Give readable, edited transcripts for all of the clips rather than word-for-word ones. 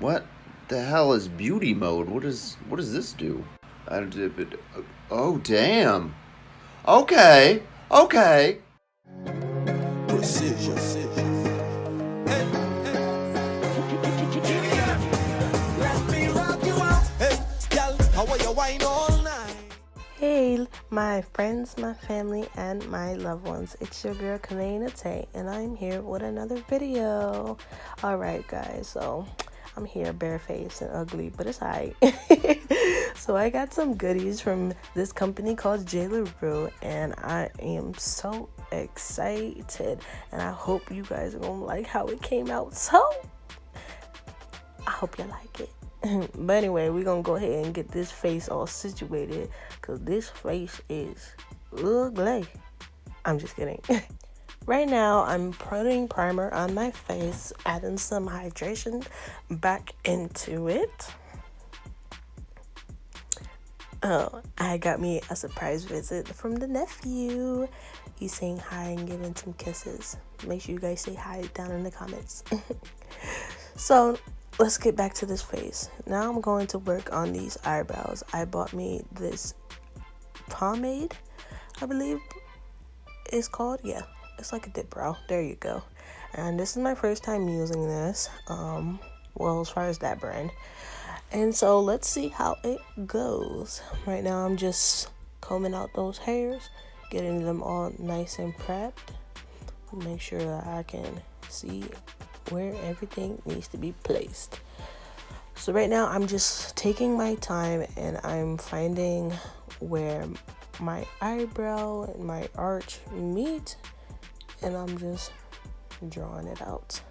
What the hell is beauty mode? What does this do? I did it. Oh damn. Okay. Okay. Precision. Hey, my friends, my family, and my loved ones. It's your girl, Tay, and I'm here with another video. Alright, guys, so I'm here barefaced and ugly, but it's alright. So I got some goodies from this company called JlaRue, and I am so excited, and I hope you guys are gonna like how it came out. So I hope you like it. But anyway, we're gonna go ahead and get this face all situated, because this face is ugly. I'm just kidding. Right now, I'm putting primer on my face, adding some hydration back into it. Oh, I got me a surprise visit from the nephew. He's saying hi and giving some kisses. Make sure you guys say hi down in the comments. So let's get back to this face. Now I'm going to work on these eyebrows. I bought me this pomade, I believe it's called. Yeah, it's like a dip brow. There you go. And this is my first time using this. Well, as far as that brand. And so let's see how it goes. Right now I'm just combing out those hairs, getting them all nice and prepped. Make sure that I can see where everything needs to be placed. So right now I'm just taking my time and I'm finding where my eyebrow and my arch meet, and I'm just drawing it out.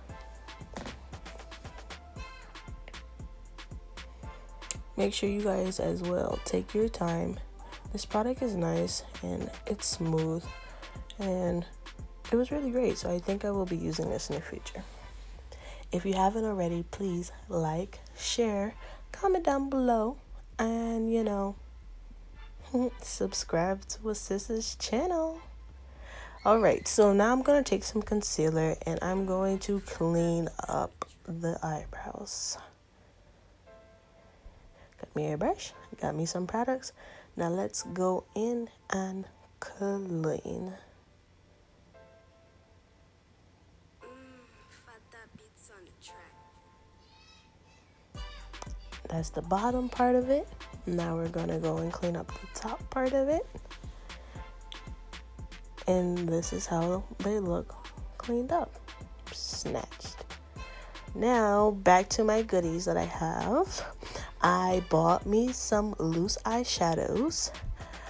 Make sure you guys as well take your time. This product is nice and it's smooth, and it was really great, so I think I will be using this in the future. If you haven't already, please like, share, comment down below, and subscribe to a sister's channel. Alright, so now I'm going to take some concealer and I'm going to clean up the eyebrows. Got me a brush, got me some products. Now let's go in and clean. That's the bottom part of it. Now we're gonna go and clean up the top part of it. And this is how they look cleaned up, snatched. Now back to my goodies that I have. I bought me some loose eyeshadows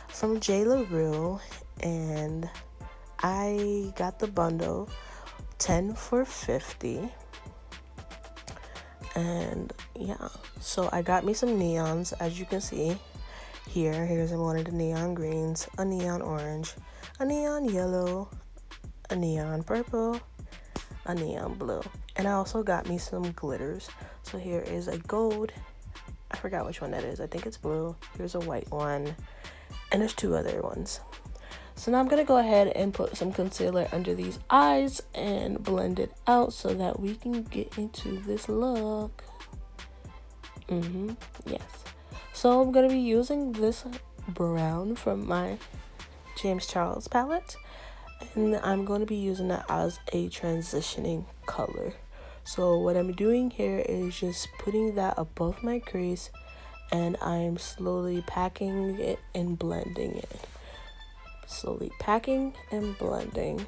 from JlaRue, and I got the bundle 10 for $50. And yeah, so I got me some neons, as you can see here. Here's one of the neon greens, a neon orange, a neon yellow, a neon purple, a neon blue. And I also got me some glitters. So here is a gold, I forgot which one that is, I think it's blue. Here's a white one, and there's two other ones. So now I'm going to go ahead and put some concealer under these eyes and blend it out so that we can get into this look. Yes. So I'm going to be using this brown from my James Charles palette, and I'm going to be using it as a transitioning color. So what I'm doing here is just putting that above my crease, and I'm slowly packing it and blending it. Slowly packing and blending.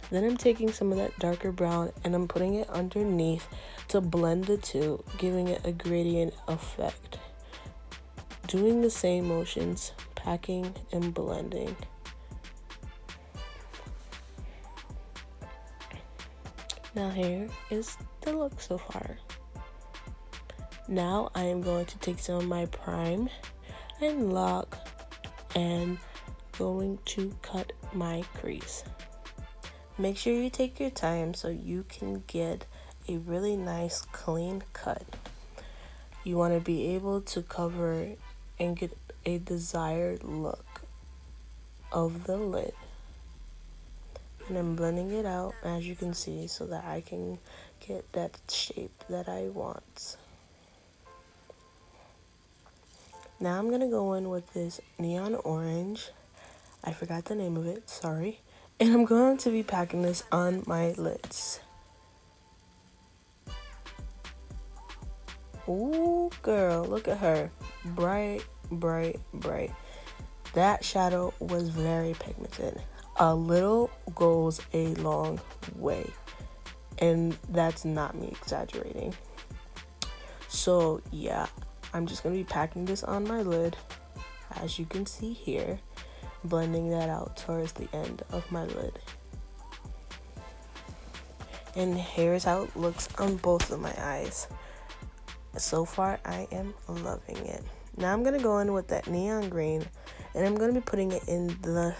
Then I'm taking some of that darker brown and I'm putting it underneath to blend the two, giving it a gradient effect. Doing the same motions, packing and blending. Now here is the look so far. Now I am going to take some of my prime and lock and going to cut my crease. Make sure you take your time so you can get a really nice clean cut. You want to be able to cover and get a desired look of the lid. And I'm blending it out, as you can see, so that I can get that shape that I want. Now I'm gonna go in with this neon orange. I forgot the name of it, sorry. And I'm going to be packing this on my lids. Ooh, girl, look at her. Bright, bright, bright. That shadow was very pigmented. A little goes a long way. And that's not me exaggerating. So, yeah, I'm just going to be packing this on my lid, as you can see here, blending that out towards the end of my lid. And here's how it looks on both of my eyes. So far, I am loving it. Now I'm going to go in with that neon green, and I'm going to be putting it in the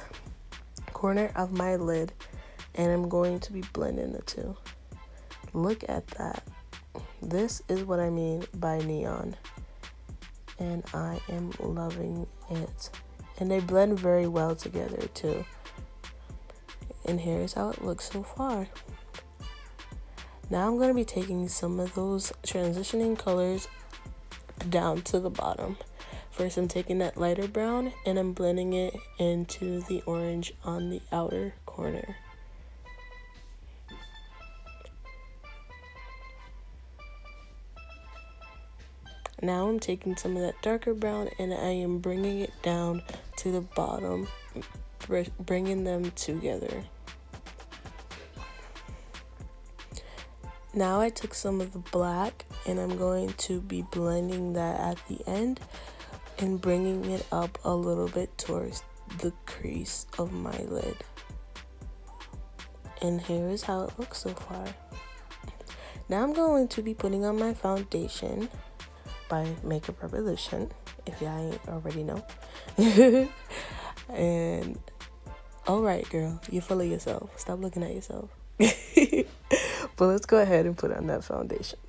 corner of my lid, and I'm going to be blending the two. Look at that. This is what I mean by neon, and I am loving it. And they blend very well together too. And here's how it looks so far. Now I'm going to be taking some of those transitioning colors down to the bottom. First I'm taking that lighter brown and I'm blending it into the orange on the outer corner. Now I'm taking some of that darker brown and I am bringing it down to the bottom, bringing them together. Now I took some of the black and I'm going to be blending that at the end and bringing it up a little bit towards the crease of my lid. And here is how it looks so far. Now I'm going to be putting on my foundation by Makeup Revolution, if y'all ain't already know. And alright girl, you're full of yourself. Stop looking at yourself. But let's go ahead and put on that foundation.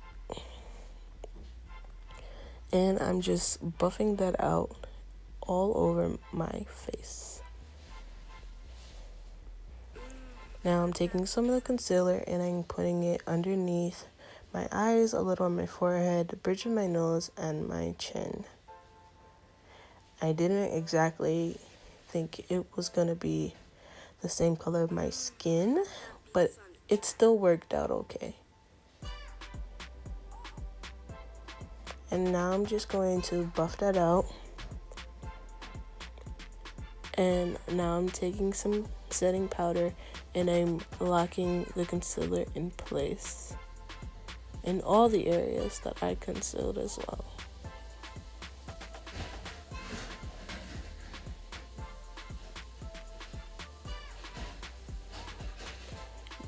And I'm just buffing that out all over my face. Now I'm taking some of the concealer and I'm putting it underneath my eyes, a little on my forehead, the bridge of my nose, and my chin. I didn't exactly think it was going to be the same color of my skin, but it still worked out okay. And now I'm just going to buff that out. And now I'm taking some setting powder and I'm locking the concealer in place in all the areas that I concealed as well.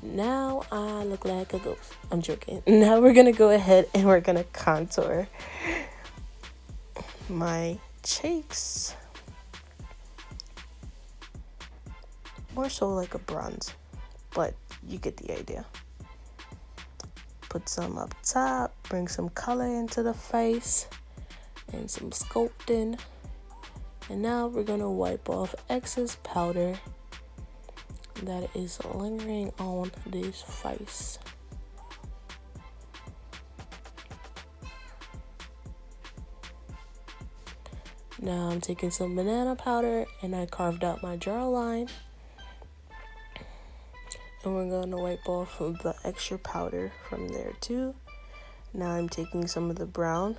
Now I look like a ghost. I'm joking. Now we're gonna go ahead and we're gonna contour my cheeks. More so like a bronze, but you get the idea. Put some up top, bring some color into the face, and some sculpting. And now we're gonna wipe off excess powder that is lingering on this face. Now I'm taking some banana powder and I carved out my jawline. And we're going to wipe off the extra powder from there too. Now I'm taking some of the brown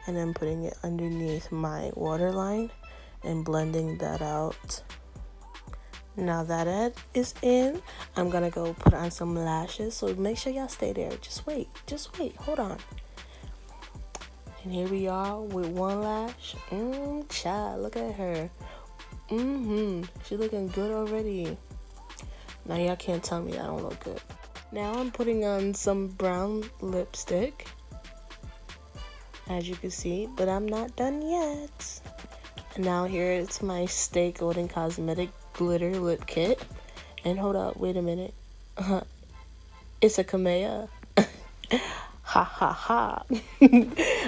and I'm putting it underneath my waterline and blending that out. Now that it is in, I'm gonna go put on some lashes. So make sure y'all stay there. Just wait, hold on. And here we are with one lash. Child, look at her. She looking good already. Now y'all can't tell me I don't look good. Now I'm putting on some brown lipstick, as you can see, but I'm not done yet. And now here it's my Stay JlaRue Cosmetics glitter lip kit. And hold up, wait a minute. It's a Kamea. Ha ha ha.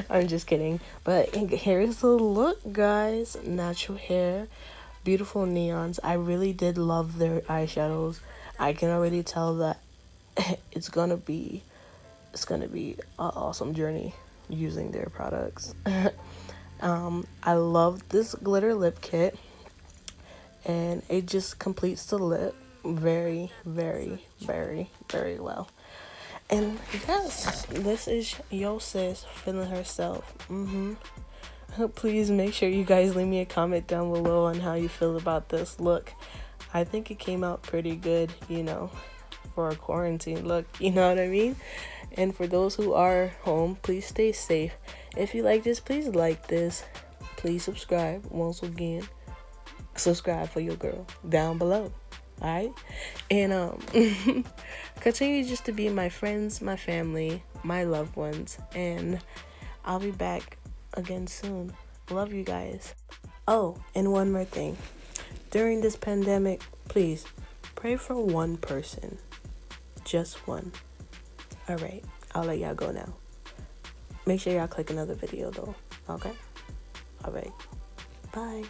I'm just kidding. But here's the look, guys. Natural hair, beautiful neons. I really did love their eyeshadows. I can already tell that it's gonna be it's gonna be an awesome journey using their products. I love this glitter lip kit, and it just completes the lip very, very, very, very well. And yes, this is yo sis feeling herself. Please make sure you guys leave me a comment down below on how you feel about this look. I think it came out pretty good, you know, for a quarantine look, you know what I mean? And for those who are home, please stay safe. If you like this, please like this. Please subscribe once again. Subscribe for your girl down below. Alright? And continue just to be my friends, my family, my loved ones, and I'll be back again soon. Love you guys. Oh, and one more thing. During this pandemic, please pray for one person. Just one. Alright, I'll let y'all go now. Make sure y'all click another video though. Okay? Alright. Bye.